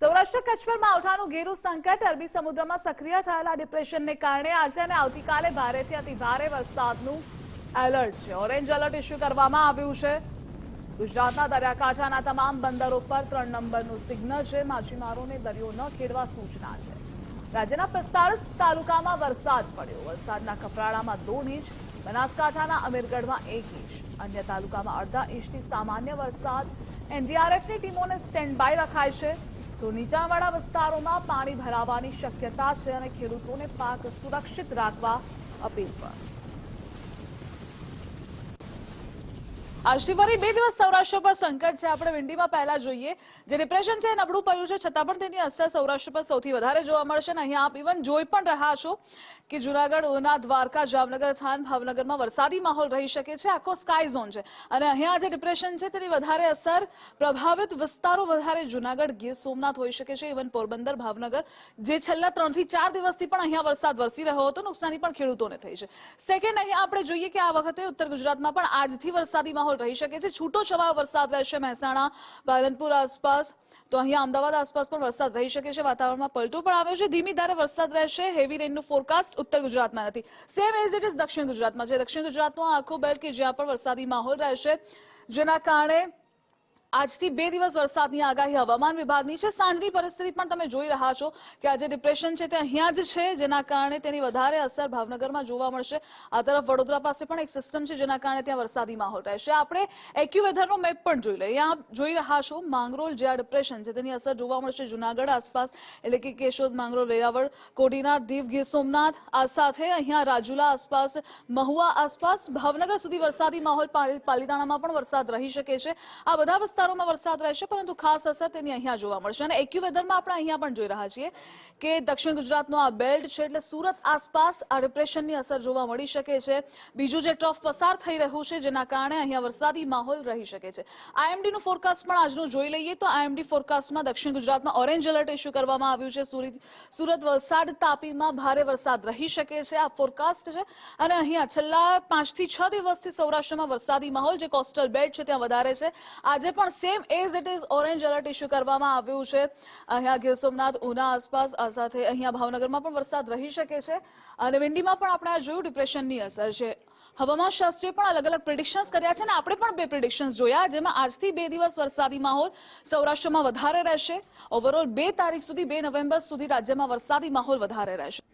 સૌરાષ્ટ્ર કચ્છ પર માવઠાનું ઘેરું સંકટ અરબી સમુદ્રમાં સક્રિય થયેલા ડિપ્રેશનને કારણે આજે અને આવતીકાલે ભારેથી અતિભારે વરસાદનું એલર્ટ છે. ઓરેન્જ એલર્ટ ઇસ્યુ કરવામાં આવ્યું છે. ગુજરાતના દરિયાકાંઠાના તમામ બંદરો પર 3 નંબરનું સિગ્નલ છે. માછીમારોને દરિયો ન ખેડવા સૂચના છે. રાજ્યના 45 તાલુકામાં વરસાદ પડ્યો. વરસાદના કપરાડામાં 2 ઇંચ, બનાસકાંઠાના અમીરગઢમાં 1 ઇંચ, અન્ય તાલુકામાં અડધા ઇંચથી સામાન્ય વરસાદ. એનડીઆરએફની ટીમોને સ્ટેન્ડ બાય રખાય છે. તો નીચાણવાળા વિસ્તારોમાં પાણી ભરાવાની શક્યતા છે અને ખેડૂતોને પાક સુરક્ષિત રાખવા અપીલ પણ. આજથી ફરી 2 દિવસ સૌરાષ્ટ્ર પર સંકટ છે. આપણે વિંડીમાં પહેલા જોઈએ. જે ડિપ્રેશન છે નબળું પડ્યું છે, છતાં પણ તેની અસર સૌરાષ્ટ્ર પર સૌથી વધારે જોવા મળશે. અને અહીંયા આપ ઇવન જોઈ પણ રહ્યા છો કે જુનાગઢ, ઉના, દ્વારકા, જામનગર, થાન, ભાવનગરમાં વરસાદી માહોલ રહી શકે છે. આખો સ્કાય ઝોન છે અને અહીંયા જે ડિપ્રેશન છે તેની વધારે અસર પ્રભાવિત વિસ્તારો વધારે જુનાગઢ, ગીર સોમનાથ હોઈ શકે છે. ઇવન પોરબંદર, ભાવનગર, જે છેલ્લા 3 થી 4 દિવસથી પણ અહીંયા વરસાદ વરસી રહ્યો હતો, નુકસાની પણ ખેડૂતોને થઈ છે. સેકન્ડ, અહીંયા આપણે જોઈએ કે આ વખતે ઉત્તર ગુજરાતમાં પણ આજથી વરસાદી માહોલ રહી શકે છે. છૂટો છવાયો વરસાદ રહેશે મહેસાણા, પાલનપુર આસપાસ, તો અહીંયા અમદાવાદ આસપાસ પણ વરસાદ રહી શકે છે. વાતાવરણમાં પલટો પણ આવ્યો છે. ધીમી ધારે વરસાદ રહેશે. હેવી રેનનું ફોરકાસ્ટ ઉત્તર ગુજરાતમાં નથી. સેમ એઝ ઇટ ઇઝ દક્ષિણ ગુજરાતમાં છે. દક્ષિણ ગુજરાતનો આખો બેલ્ટ કે જ્યાં પણ વરસાદી માહોલ રહેશે, જેના કારણે આજથી 2 દિવસ વરસાદની આગાહી હવામાન વિભાગની છે. સાંજની પરિસ્થિતિ પણ તમે જોઈ રહ્યા છો કે આજે ડિપ્રેશન છે તે અહીંયા જ છે, જેના કારણે તેની વધારે અસર ભાવનગરમાં જોવા મળશે. આ તરફ વડોદરા પાસે પણ એક સિસ્ટમ છે, જેના કારણે ત્યાં વરસાદી માહોલ રહેશે. આપણે એક્યુવેધરનો મેપ પણ જોઈ લઈએ. અહીંયા આપ જોઈ રહ્યા છો માંગરોળ, જે આ ડિપ્રેશન છે તેની અસર જોવા મળશે જુનાગઢ આસપાસ, એટલે કે કેશોદ, માંગરોળ, વેરાવળ, કોડીનાર, દીવ, ગીર સોમનાથ, આ સાથે અહીંયા રાજુલા આસપાસ, મહુવા આસપાસ, ભાવનગર સુધી વરસાદી માહોલ. પાલીતાણામાં પણ વરસાદ રહી શકે છે. આ બધા વિસ્તારોમાં વરસાદ રહેશે, પરંતુ ખાસ અસર તેની અહીંયા જોવા મળશે. અને એક્યુવેધરમાં આપણે અહીંયા પણ જોઈ રહ્યા છીએ કે દક્ષિણ ગુજરાતનો આ બેલ્ટ છે, એટલે સુરત આસપાસ આ ડિપ્રેશનની અસર જોવા મળી શકે છે. બીજું જે ટ્રફ પસાર થઈ રહ્યું છે, જેના કારણે અહીંયા વરસાદી માહોલ રહી શકે છે. આઈએમડીનું ફોરકાસ્ટ પણ આજનું જોઈ લઈએ તો આઈએમડી ફોરકાસ્ટમાં દક્ષિણ ગુજરાતમાં ઓરેન્જ એલર્ટ ઇસ્યુ કરવામાં આવ્યું છે. સુરત, વલસાડ, તાપીમાં ભારે વરસાદ રહી શકે છે. આ ફોરકાસ્ટ છે. અને અહીંયા છેલ્લા 5 થી 6 દિવસથી સૌરાષ્ટ્રમાં વરસાદી માહોલ, જે કોસ્ટલ બેલ્ટ છે ત્યાં વધારે છે. આજે પણ same as it is orange alert issue કરવામાં આવ્યું છે. અહીંયા ગીર સોમનાથ, ઉના આસપાસ, આ સાથે અહીંયા ભાવનગરમાં પણ વરસાદ રહી શકે છે. અને વિંડીમાં પણ આપણે આ જોયું ડિપ્રેશનની અસર છે. હવામાન શાસ્ત્રીએ પણ અલગ અલગ પ્રિડિક્શન્સ કર્યા છે અને આપણે પણ 2 પ્રિડિક્શન્સ જોયા, જેમાં આજથી 2 દિવસ વરસાદી માહોલ સૌરાષ્ટ્રમાં વધારે રહેશે. ઓવરઓલ 2 તારીખ સુધી, 2 નવેમ્બર સુધી રાજ્યમાં વરસાદી માહોલ વધારે રહેશે.